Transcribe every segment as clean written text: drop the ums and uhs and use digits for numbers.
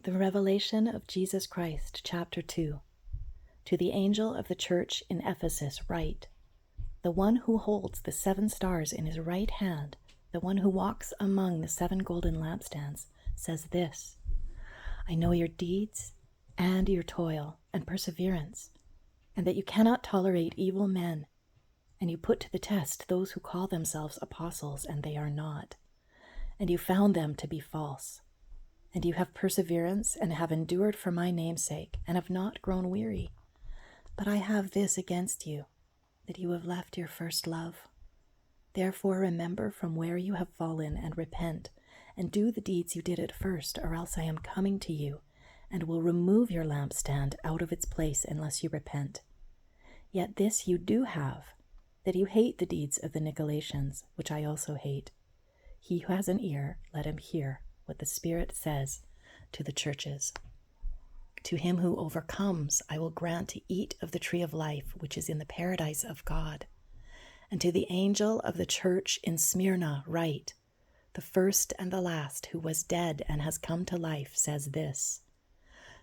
The revelation of Jesus Christ, Chapter 2. To the angel of the church in Ephesus write, the one who holds the 7 stars in his right hand, the one who walks among the 7 golden lampstands, says this: I know your deeds and your toil and perseverance, and that you cannot tolerate evil men, and you put to the test those who call themselves apostles, and they are not, and you found them to be false. And you have perseverance and have endured for my name's sake, and have not grown weary. But I have this against you, that you have left your first love. Therefore remember from where you have fallen, and repent, and do the deeds you did at first, or else I am coming to you, and will remove your lampstand out of its place unless you repent. Yet this you do have, that you hate the deeds of the Nicolaitans, which I also hate. He who has an ear, let him hear what the Spirit says to the churches. To him who overcomes, I will grant to eat of the tree of life, which is in the paradise of God. And to the angel of the church in Smyrna write, the first and the last, who was dead and has come to life, says this: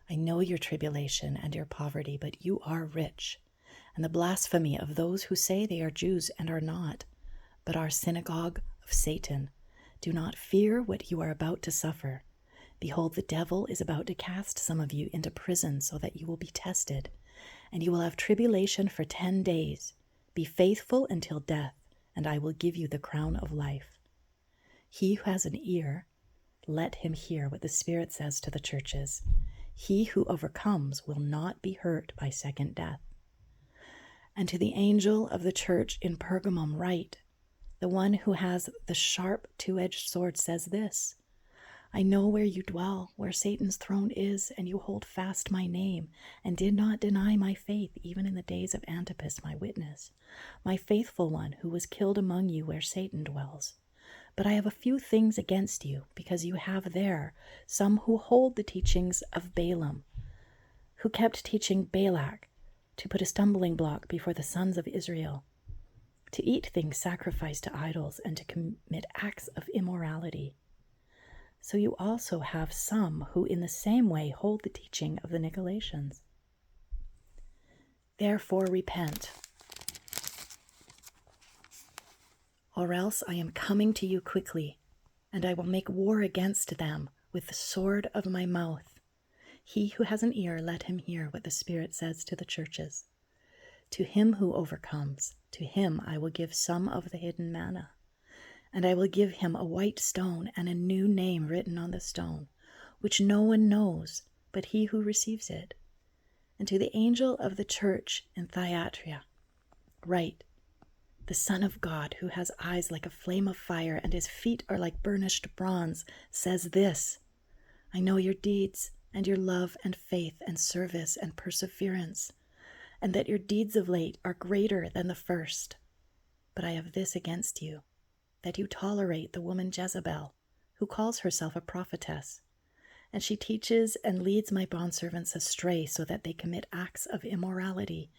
I know your tribulation and your poverty, but you are rich, and the blasphemy of those who say they are Jews and are not, but are synagogue of Satan. Do not fear what you are about to suffer. Behold, the devil is about to cast some of you into prison so that you will be tested, and you will have tribulation for 10 days. Be faithful until death, and I will give you the crown of life. He who has an ear, let him hear what the Spirit says to the churches. He who overcomes will not be hurt by second death. And to the angel of the church in Pergamum write, the one who has the sharp 2-edged sword says this: I know where you dwell, where Satan's throne is, and you hold fast my name, and did not deny my faith, even in the days of Antipas my witness, my faithful one, who was killed among you where Satan dwells. But I have a few things against you, because you have there some who hold the teachings of Balaam, who kept teaching Balak to put a stumbling block before the sons of Israel, to eat things sacrificed to idols, and to commit acts of immorality. So you also have some who in the same way hold the teaching of the Nicolaitans. Therefore repent, or else I am coming to you quickly, and I will make war against them with the sword of my mouth. He who has an ear, let him hear what the Spirit says to the churches. To him who overcomes, to him I will give some of the hidden manna, and I will give him a white stone and a new name written on the stone, which no one knows but he who receives it. And to the angel of the church in Thyatira write, the Son of God, who has eyes like a flame of fire and his feet are like burnished bronze, says this: I know your deeds and your love and faith and service and perseverance, and that your deeds of late are greater than the first. But I have this against you, that you tolerate the woman Jezebel, who calls herself a prophetess, and she teaches and leads my bondservants astray so that they commit acts of immorality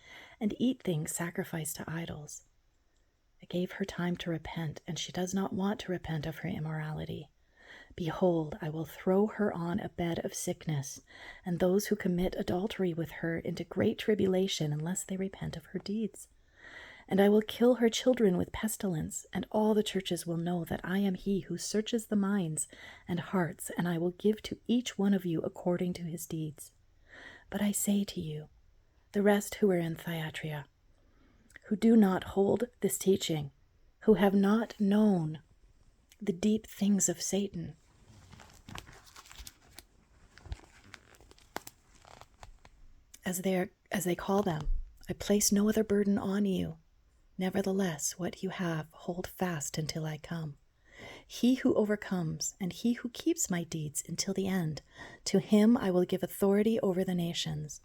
and eat things sacrificed to idols. I gave her time to repent, and she does not want to repent of her immorality. Behold, I will throw her on a bed of sickness, and those who commit adultery with her into great tribulation, unless they repent of her deeds. And I will kill her children with pestilence, and all the churches will know that I am he who searches the minds and hearts, and I will give to each one of you according to his deeds. But I say to you, the rest who are in Thyatira, who do not hold this teaching, who have not known the deep things of Satan, as they call them, I place no other burden on you. Nevertheless, what you have, hold fast until I come. He who overcomes, and he who keeps my deeds until the end, to him I will give authority over the nations,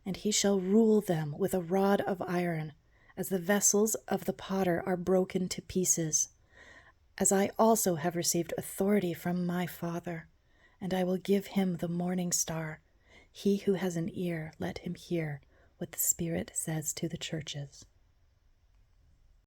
and he shall rule them with a rod of iron, as the vessels of the potter are broken to pieces. As I also have received authority from my Father, and I will give him the morning star. He who has an ear, let him hear what the Spirit says to the churches.